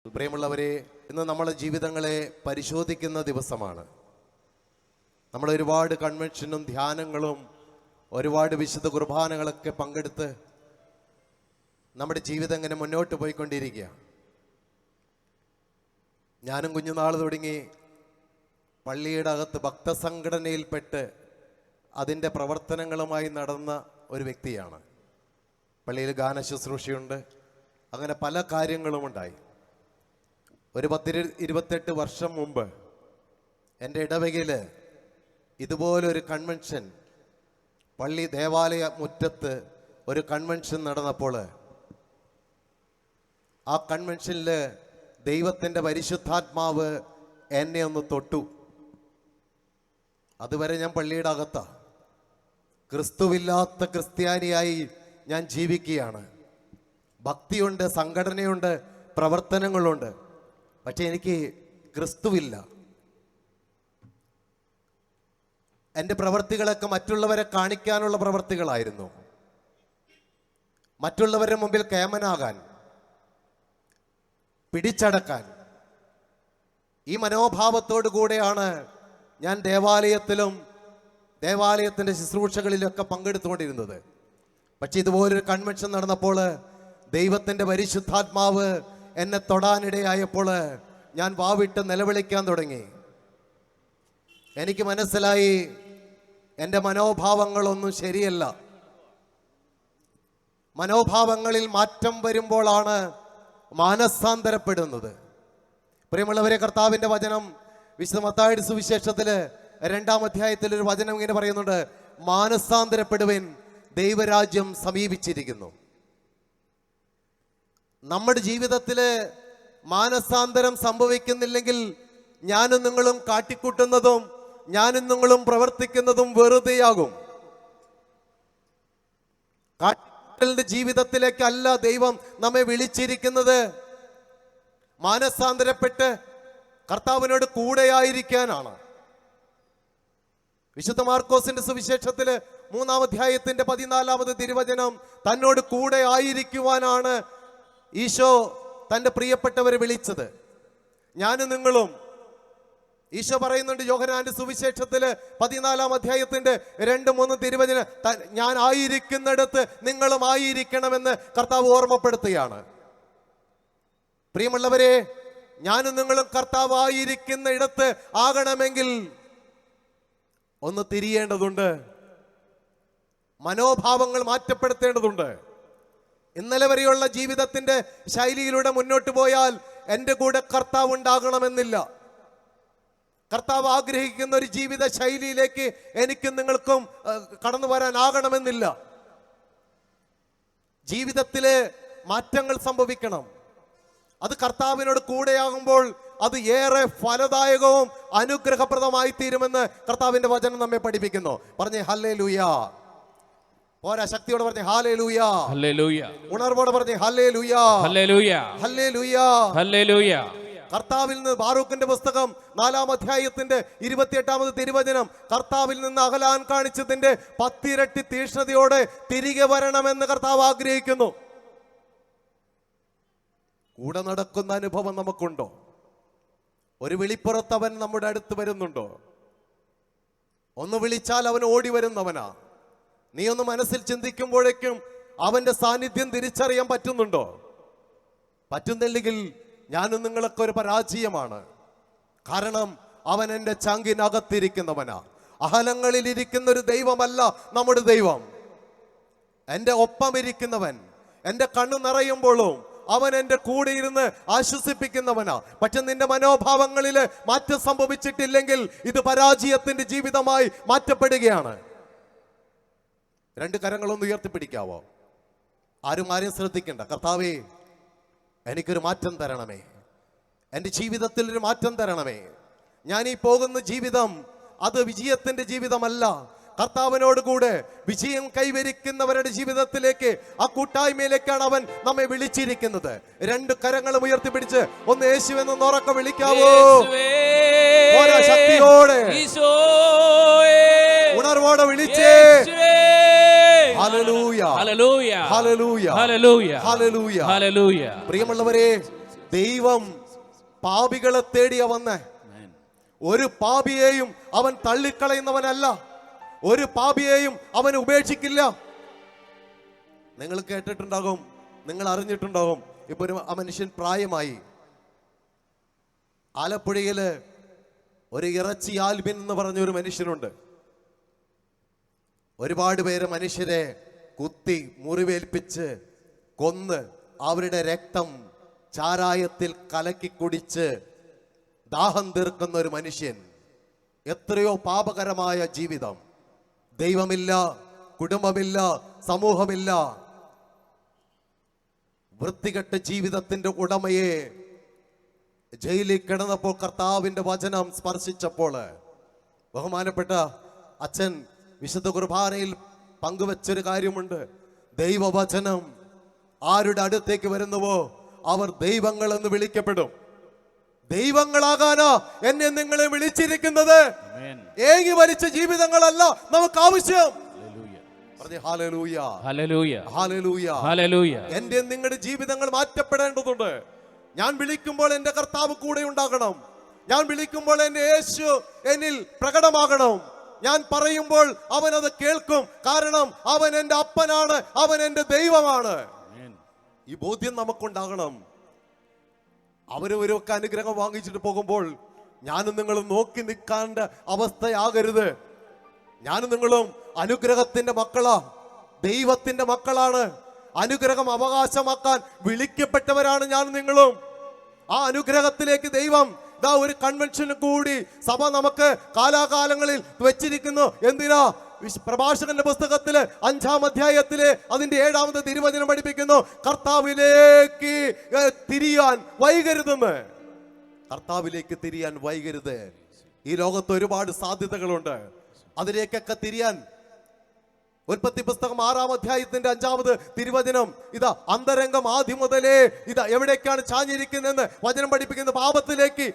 പ്രിയമുള്ളവരെ, ഇന്ന് നമ്മുടെ ജീവിതങ്ങളെ പരിശോധിക്കുന്ന ദിവസമാണ്. നമ്മൾ ഒരുപാട് കൺവെൻഷനും ധ്യാനങ്ങളും ഒരുപാട് വിശുദ്ധ കുർബാനകളൊക്കെ പങ്കെടുത്ത് നമ്മുടെ ജീവിതം ഇങ്ങനെ മുന്നോട്ട് പോയിക്കൊണ്ടിരിക്കുക. ഞാനും കുഞ്ഞുനാൾ തുടങ്ങി പള്ളിയുടെ അകത്ത് ഭക്തസംഘടനയിൽപ്പെട്ട് അതിൻ്റെ പ്രവർത്തനങ്ങളുമായി നടന്ന ഒരു വ്യക്തിയാണ്. പള്ളിയിൽ ഗാന ശുശ്രൂഷയുണ്ട്, അങ്ങനെ പല കാര്യങ്ങളും ഉണ്ടായി. ഒരു 28 വർഷം മുമ്പ് എൻ്റെ ഇടവകയിൽ ഇതുപോലൊരു കൺവെൻഷൻ, പള്ളി ദേവാലയ മുറ്റത്ത് ഒരു കൺവെൻഷൻ നടന്നപ്പോൾ ആ കൺവെൻഷനിൽ ദൈവത്തിൻ്റെ പരിശുദ്ധാത്മാവ് എന്നെ ഒന്ന് തൊട്ടു. അതുവരെ ഞാൻ പള്ളിയുടെ അകത്താ, ക്രിസ്തുവില്ലാത്ത ക്രിസ്ത്യാനിയായി ഞാൻ ജീവിക്കുകയാണ്. ഭക്തിയുണ്ട്, സംഘടനയുണ്ട്, പ്രവർത്തനങ്ങളുണ്ട്, പക്ഷെ എനിക്ക് ക്രിസ്തുവില്ല. എൻ്റെ പ്രവർത്തികളൊക്കെ മറ്റുള്ളവരെ കാണിക്കാനുള്ള പ്രവർത്തികളായിരുന്നു, മറ്റുള്ളവരുടെ മുമ്പിൽ കേമനാകാൻ, പിടിച്ചടക്കാൻ. ഈ മനോഭാവത്തോടു കൂടെയാണ് ഞാൻ ദേവാലയത്തിലും ദേവാലയത്തിൻ്റെ ശുശ്രൂഷകളിലൊക്കെ പങ്കെടുത്തുകൊണ്ടിരുന്നത്. പക്ഷെ ഇതുപോലൊരു കൺവെൻഷൻ നടന്നപ്പോൾ ദൈവത്തിൻ്റെ പരിശുദ്ധാത്മാവ് എന്നെ തൊടാനിടയായപ്പോൾ ഞാൻ വാവിട്ട് നിലവിളിക്കാൻ തുടങ്ങി. എനിക്ക് മനസ്സിലായി, എൻ്റെ മനോഭാവങ്ങളൊന്നും ശരിയല്ല. മനോഭാവങ്ങളിൽ മാറ്റം വരുമ്പോഴാണ് മാനസാന്തരപ്പെടുന്നത്. പ്രിയമുള്ളവരെ, കർത്താവിൻ്റെ വചനം വിശുദ്ധ മത്തായിയുടെ സുവിശേഷത്തിൽ 2-ാം അധ്യായത്തിൽ ഒരു വചനം ഇങ്ങനെ പറയുന്നുണ്ട്: മാനസാന്തരപ്പെടുവിൻ, ദൈവരാജ്യം സമീപിച്ചിരിക്കുന്നു. നമ്മുടെ ജീവിതത്തിൽ മാനസാന്തരം സംഭവിക്കുന്നില്ലെങ്കിൽ ഞാനും നിങ്ങളും കാട്ടിക്കൂട്ടുന്നതും ഞാനും നിങ്ങളും പ്രവർത്തിക്കുന്നതും വെറുതെയാകും. കാട്ടിക്കൂട്ടലിന്റെ ജീവിതത്തിലേക്കല്ല ദൈവം നമ്മെ വിളിച്ചിരിക്കുന്നത്. മാനസാന്തരപ്പെട്ട് കർത്താവിനോട് കൂടെയായിരിക്കാനാണ്. വിശുദ്ധ മാർക്കോസിന്റെ സുവിശേഷത്തിൽ 3-ാം അധ്യായത്തിന്റെ 14-ാമത് തിരുവചനം, തന്നോട് കൂടെ ആയിരിക്കുവാനാണ് ഈശോ തൻ്റെ പ്രിയപ്പെട്ടവരെ വിളിച്ചത്. ഞാനും നിങ്ങളും, ഈശോ പറയുന്നുണ്ട് യോഹന്നാന്റെ സുവിശേഷത്തിൽ 14-ാം അധ്യായത്തിന്റെ 2-3 തിരുവചനം, ഞാൻ ആയിരിക്കുന്നിടത്ത് നിങ്ങളും ആയിരിക്കണമെന്ന് കർത്താവ് ഓർമ്മപ്പെടുത്തുകയാണ്. പ്രിയമുള്ളവരെ, ഞാനും നിങ്ങളും കർത്താവ് ആയിരിക്കുന്ന ഇടത്ത് ആകണമെങ്കിൽ ഒന്ന് തിരിയേണ്ടതുണ്ട്, മനോഭാവങ്ങൾ മാറ്റപ്പെടുത്തേണ്ടതുണ്ട്. ഇന്നലെ വരെയുള്ള ജീവിതത്തിന്റെ ശൈലിയിലൂടെ മുന്നോട്ട് പോയാൽ എൻ്റെ കൂടെ കർത്താവ് ഉണ്ടാകണമെന്നില്ല. കർത്താവ് ആഗ്രഹിക്കുന്ന ഒരു ജീവിത ശൈലിയിലേക്ക് എനിക്കും നിങ്ങൾക്കും കടന്നു വരാനാകണമെന്നില്ല. ജീവിതത്തിലെ മാറ്റങ്ങൾ സംഭവിക്കണം. അത് കർത്താവിനോട് കൂടെയാകുമ്പോൾ അത് ഏറെ ഫലദായകവും അനുഗ്രഹപ്രദമായി തീരുമെന്ന് കർത്താവിന്റെ വചനം നമ്മെ പഠിപ്പിക്കുന്നു. പറഞ്ഞേ ഹല്ലേലൂയ. പോരാ, ശക്തിയോടെ പറഞ്ഞേ ഹല്ലേലൂയ. ഹല്ലേലൂയ. ഉണർവോടെ പറഞ്ഞേ ഹല്ലേലൂയ. ഹല്ലേലൂയ. ഹല്ലേലൂയ. ഹല്ലേലൂയ. കർത്താവിൽ നിന്ന് ബാറൂക്കിന്റെ പുസ്തകം 4-ാം അധ്യായത്തിന്റെ 28-ാമത് തിരുവചനം, കർത്താവിൽ നിന്ന് അകലാൻ കാണിച്ചതിന്റെ 10 ഇരട്ടി തീക്ഷ്ണതയോടെ തിരികെ വരണമെന്ന് കർത്താവ് ആഗ്രഹിക്കുന്നു. കൂടെ നടക്കുന്ന അനുഭവം നമുക്കുണ്ടോ? ഒരു വിളിപ്പുറത്തവൻ നമ്മുടെ അടുത്ത് വരുന്നുണ്ടോ? ഒന്ന് വിളിച്ചാൽ അവൻ ഓടി വരുന്നവനാ. നീ ഒന്ന് മനസ്സിൽ ചിന്തിക്കുമ്പോഴേക്കും അവന്റെ സാന്നിധ്യം തിരിച്ചറിയാൻ പറ്റുന്നുണ്ടോ? പറ്റുന്നില്ലെങ്കിൽ ഞാനും നിങ്ങളൊക്കെ ഒരു പരാജയമാണ്. കാരണം അവൻ എൻ്റെ ചങ്കിനകത്തിരിക്കുന്നവനാ. അഹലങ്ങളിൽ ഇരിക്കുന്ന ഒരു ദൈവമല്ല നമ്മുടെ ദൈവം. എൻ്റെ ഒപ്പം ഇരിക്കുന്നവൻ, എൻ്റെ കണ്ണു നിറയുമ്പോഴും അവൻ എൻ്റെ കൂടെ ഇരുന്ന് ആശ്വസിപ്പിക്കുന്നവനാ. പക്ഷെ നിന്റെ മനോഭാവങ്ങളിൽ മാറ്റം സംഭവിച്ചിട്ടില്ലെങ്കിൽ ഇത് പരാജയത്തിന്റെ ജീവിതമായി മാറ്റപ്പെടുകയാണ്. 2 കരങ്ങളൊന്ന് ഉയർത്തിപ്പിടിക്കാവോ? ആരും ശ്രദ്ധിക്കണ്ട. കർത്താവേ, എനിക്കൊരു മാറ്റം തരണമേ, എൻ്റെ ജീവിതത്തിൽ ഒരു മാറ്റം തരണമേ. ഞാൻ ഈ പോകുന്ന ജീവിതം അത് വിജയത്തിന്റെ ജീവിതമല്ല. കർത്താവിനോട് കൂടെ വിജയം കൈവരിക്കുന്നവരുടെ ജീവിതത്തിലേക്ക്, ആ കൂട്ടായ്മയിലേക്കാണ് അവൻ നമ്മെ വിളിച്ചിരിക്കുന്നത്. 2 കരങ്ങളും ഉയർത്തിപ്പിടിച്ച് ഒന്ന് യേശുവെന്ന് ഉറക്കെ വിളിക്കാവോ? ശക്തിയോടെ ഉണർവോടെ വിളിച്ചേ. Hallelujah, hallelujah, hallelujah, hallelujah, hallelujah. പ്രിയമുള്ളവരെ, ദൈവം പാപികളെ തേടിയ വന്നേ. ഒരു പാപിയെയും അവൻ തള്ളിക്കളയുന്നവനല്ല, ഒരു പാപിയെയും അവൻ ഉപേക്ഷിക്കില്ല. നിങ്ങൾ കേട്ടിട്ടുണ്ടാകും, നിങ്ങൾ അറിഞ്ഞിട്ടുണ്ടാകും. ഇപ്പൊ ഒരു മനുഷ്യൻ പ്രായമായി. ആലപ്പുഴയില് ഒരു ഇറച്ചി ആൽബിൻ എന്ന് പറഞ്ഞൊരു മനുഷ്യനുണ്ട്. ഒരുപാട് പേര് മനുഷ്യരെ കുത്തി മുറിവേൽപ്പിച്ച് കൊന്ന് അവരുടെ രക്തം ചാരായത്തിൽ കലക്കി കുടിച്ച് ദാഹം തീർക്കുന്ന ഒരു മനുഷ്യൻ. എത്രയോ പാപകരമായ ജീവിതം. ദൈവമില്ല, കുടുംബമില്ല, സമൂഹമില്ല. വൃത്തികെട്ട ജീവിതത്തിന്റെ ഉടമയെ ജയിലിൽ കിടന്നപ്പോൾ കർത്താവിന്റെ വചനം സ്പർശിച്ചപ്പോൾ ബഹുമാനപ്പെട്ട അച്ഛൻ വിശുദ്ധ കുർബാനയിൽ പങ്കുവച്ചൊരു കാര്യമുണ്ട്. ദൈവവചനം ആരുടെ അടുത്തേക്ക് വരുന്നുവോ അവർ ദൈവങ്ങൾ എന്ന് വിളിക്കപ്പെടും. ദൈവങ്ങളാകാനാ എന്നെ നിങ്ങളെ വിളിച്ചിരിക്കുന്നത്. ഏകി വലിച്ച ജീവിതങ്ങളല്ല നമുക്ക് ആവശ്യം. എന്റെ നിങ്ങളുടെ ജീവിതങ്ങൾ മാറ്റപ്പെടേണ്ടതുണ്ട്. ഞാൻ വിളിക്കുമ്പോൾ എന്റെ കർത്താവ് കൂടെ ഉണ്ടാകണം. ഞാൻ വിളിക്കുമ്പോൾ എന്റെ യേശു എന്നിൽ പ്രകടമാകണം. ഞാൻ പറയുമ്പോൾ അവൻ അത് കേൾക്കും. കാരണം അവൻ എന്റെ അപ്പനാണ്, അവൻ എന്റെ ദൈവമാണ്. ഈ ബോധ്യം നമുക്കുണ്ടാകണം. അവരൊക്കെ അനുഗ്രഹം വാങ്ങിച്ചിട്ട് പോകുമ്പോൾ ഞാനും നിങ്ങളും നോക്കി നിൽക്കേണ്ട അവസ്ഥയാകരുത്. ഞാനും നിങ്ങളും അനുഗ്രഹത്തിന്റെ മക്കളാ, ദൈവത്തിന്റെ മക്കളാണ്. അനുഗ്രഹം അവകാശമാക്കാൻ വിളിക്കപ്പെട്ടവരാണ് ഞാനും നിങ്ങളും. ആ അനുഗ്രഹത്തിലേക്ക് ദൈവം ഒരു കൺവെൻഷന് കൂടി സഭ നമുക്ക് കാലാകാലങ്ങളിൽ വെച്ചിരിക്കുന്നു. എന്തിനാ? പ്രഭാഷകന്റെ പുസ്തകത്തില് 5-ാം അധ്യായത്തിലെ അതിന്റെ 7-ാമത്തെ തിരുവചനം പഠിപ്പിക്കുന്നു, കർത്താവിലേക്ക് തിരിയാൻ വൈകരുതെന്ന്. കർത്താവിലേക്ക് തിരിയാൻ വൈകരുത്. ഈ ലോകത്ത് ഒരുപാട് സാധ്യതകളുണ്ട്. അതിലേക്കൊക്കെ തിരിയാൻ ഉൽപ്പത്തി പുസ്തകം 6-ാം അധ്യായത്തിന്റെ 5-ാമത് തിരുവചനം ഇതാ അന്തരംഗം ആദ്യം മുതലേ ഇതാ എവിടേക്കാണ് ചാഞ്ഞിരിക്കുന്നതെന്ന് വചനം പഠിപ്പിക്കുന്ന പാപത്തിലേക്ക്.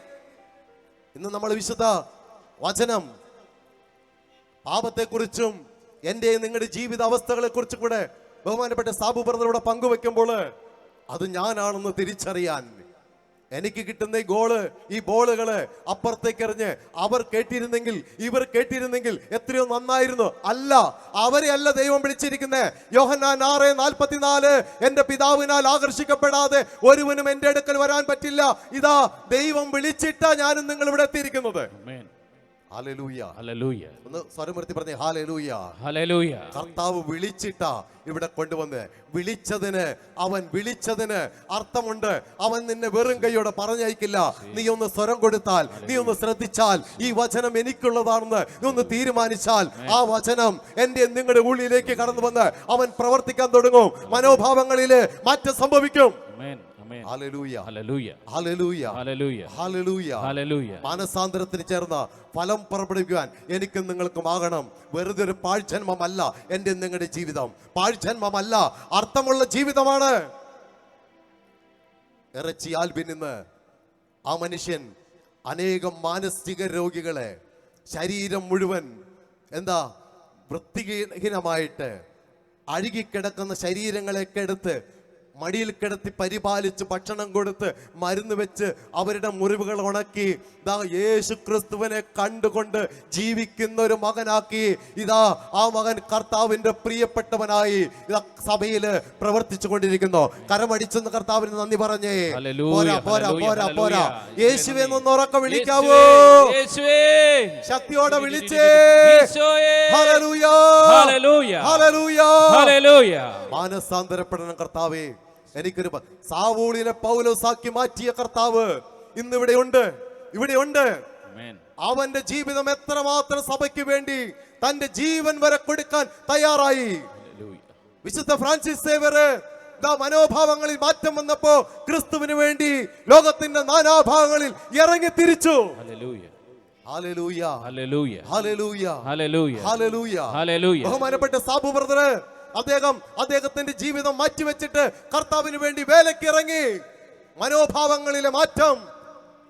ഇന്ന് നമ്മൾ വിശുദ്ധ വചനം പാപത്തെക്കുറിച്ചും എൻ്റെ നിങ്ങളുടെ ജീവിത അവസ്ഥകളെ കുറിച്ചും കൂടെ ബഹുമാനപ്പെട്ട സാബു ബ്രദറോട് പങ്കുവെക്കുമ്പോൾ അത് ഞാനാണെന്ന് തിരിച്ചറിയാൻ എനിക്ക് കിട്ടുന്ന ഈ ബോളുകള് അപ്പുറത്തേക്ക് എറിഞ്ഞ് അവർ കേട്ടിരുന്നെങ്കിൽ ഇവർ കേട്ടിരുന്നെങ്കിൽ എത്രയോ നന്നായിരുന്നു. അല്ല, അവരെ അല്ല ദൈവം വിളിച്ചിരിക്കുന്നത്. യോഹന്നാൻ 6:44 എന്റെ പിതാവിനാൽ ആകർഷിക്കപ്പെടാതെ ഒരുവനും എന്റെ അടുക്കൽ വരാൻ പറ്റില്ല. ഇതാ ദൈവം വിളിച്ചിട്ടാ ഞാനും നിങ്ങൾ ഇവിടെ എത്തിയിരിക്കുന്നത്. Hallelujah, hallelujah. ഒന്ന് സ്വരമുയർത്തി പറഞ്ഞേ ഹല്ലേലൂയ, ഹല്ലേലൂയ. കർത്താവ് വിളിച്ചിട്ടാ ഇവിടെ കൊണ്ടുവന്ന്. അവൻ വിളിച്ചതിന് അർത്ഥമുണ്ട്. അവൻ നിന്നെ വെറും കൈയോടെ പറഞ്ഞയക്കില്ല. നീ ഒന്ന് സ്വരം കൊടുത്താൽ, നീ ഒന്ന് ശ്രദ്ധിച്ചാൽ, ഈ വചനം എനിക്കുള്ളതാണെന്ന് നീ ഒന്ന് തീരുമാനിച്ചാൽ, ആ വചനം എന്റെ നിങ്ങളുടെ ഉള്ളിലേക്ക് കടന്നു വന്ന് അവൻ പ്രവർത്തിക്കാൻ തുടങ്ങും. മനോഭാവങ്ങളില് മാറ്റം സംഭവിക്കും. മാനസാന്തരത്തിന് ചേർന്ന ഫലം പുറപ്പെടുവിക്കുവാൻ എനിക്കും നിങ്ങൾക്കും ആകണം. വെറുതെ ഒരു പാഴ്ജന്മമല്ല എന്റെ നിങ്ങളുടെ ജീവിതം. പാഴ്ജന്മമല്ല, അർത്ഥമുള്ള ജീവിതമാണ്. ഇറച്ചി ആൽബിൻ നിന്ന് ആ മനുഷ്യൻ അനേകം മാനസിക രോഗികളെ ശരീരം മുഴുവൻ വൃത്തിഹീനമായിട്ട് അഴുകിക്കിടക്കുന്ന ശരീരങ്ങളെയൊക്കെ എടുത്ത് മടിയിൽ കിടത്തി പരിപാലിച്ച് ഭക്ഷണം കൊടുത്ത് മരുന്ന് വെച്ച് അവരുടെ മുറിവുകൾ ഉണക്കി യേശു ക്രിസ്തുവിനെ കണ്ടുകൊണ്ട് ജീവിക്കുന്ന ഒരു മകനാക്കി ആ മകൻ കർത്താവിന്റെ പ്രിയപ്പെട്ടവനായി സഭയില് പ്രവർത്തിച്ചു കൊണ്ടിരിക്കുന്നു. കരമടിച്ചെന്ന് കർത്താവിന് നന്ദി പറഞ്ഞേ. പോരാ യേശുവെ ഒന്ന് ഉറക്കെ വിളിക്കാവോ? ശക്തിയോടെ വിളിച്ചേ. മാനസാന്തരപ്പെടണം കർത്താവേ. എനിക്കൊരു സാവൂളിനെ പൗലോസാക്കി മാറ്റിയ കർത്താവ് ഇവിടെയുണ്ട്. അവന്റെ ജീവിതം എത്രമാത്രം സഭയ്ക്ക് വേണ്ടി തന്റെ ജീവൻ വരെ കൊടുക്കാൻ തയ്യാറായി. വിശുദ്ധ ഫ്രാൻസിസ് സേവ്യർ മനോഭാവങ്ങളിൽ മാറ്റം വന്നപ്പോ ക്രിസ്തുവിന് വേണ്ടി ലോകത്തിന്റെ നാനാഭാഗങ്ങളിൽ ഇറങ്ങി തിരിച്ചു. ബഹുമാനപ്പെട്ട സാബു ബ്രദർ അദ്ദേഹത്തിന്റെ ജീവിതം മാറ്റിവെച്ചിട്ട് കർത്താവിന് വേണ്ടി വേലയ്ക്ക് ഇറങ്ങി. മനോഭാവങ്ങളിലെ മാറ്റം.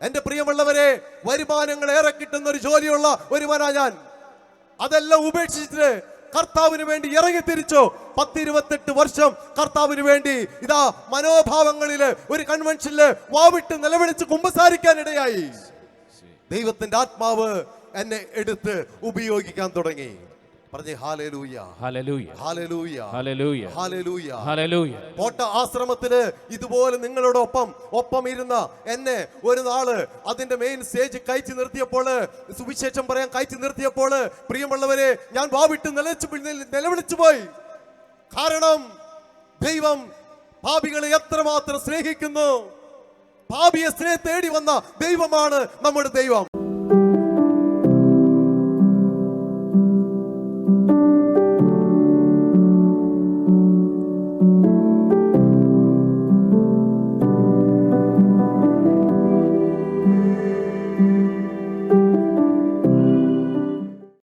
എന്റെ പ്രിയമുള്ളവരെ, വരുമാനങ്ങൾ ഏറെ കിട്ടുന്ന ഒരു ജോലിയുള്ള ഒരുവനാ ഞാൻ. അതെല്ലാം ഉപേക്ഷിച്ചിട്ട് കർത്താവിന് വേണ്ടി ഇറങ്ങി തിരിച്ചു. 10-28 വർഷം കർത്താവിന് വേണ്ടി ഇതാ മനോഭാവങ്ങളില് ഒരു കൺവെൻഷനില് വാവിട്ട് നിലവിളിച്ച് കുമ്പസാരിക്കാനിടയായി. ദൈവത്തിന്റെ ആത്മാവ് എന്നെ എടുത്ത് ഉപയോഗിക്കാൻ തുടങ്ങി. പറഞ്ഞേ hallelujah, hallelujah, hallelujah, hallelujah, hallelujah, hallelujah. Potta ആശ്രമത്തില് ഇതുപോലെ നിങ്ങളോടൊപ്പം ഇരുന്ന എന്നെ ഒരു നാള് അതിന്റെ മെയിൻ സ്റ്റേജ് കയറ്റി നിർത്തിയപ്പോൾ, സുവിശേഷം പറയാൻ കയറ്റി നിർത്തിയപ്പോൾ, പ്രിയമുള്ളവരെ, ഞാൻ വാവിട്ട് നിലവിളിച്ചു പോയി. കാരണം ദൈവം പാപികളെ എത്രമാത്രം സ്നേഹിക്കുന്നു. പാപിയെ തേടി വന്ന ദൈവമാണ് നമ്മുടെ ദൈവം.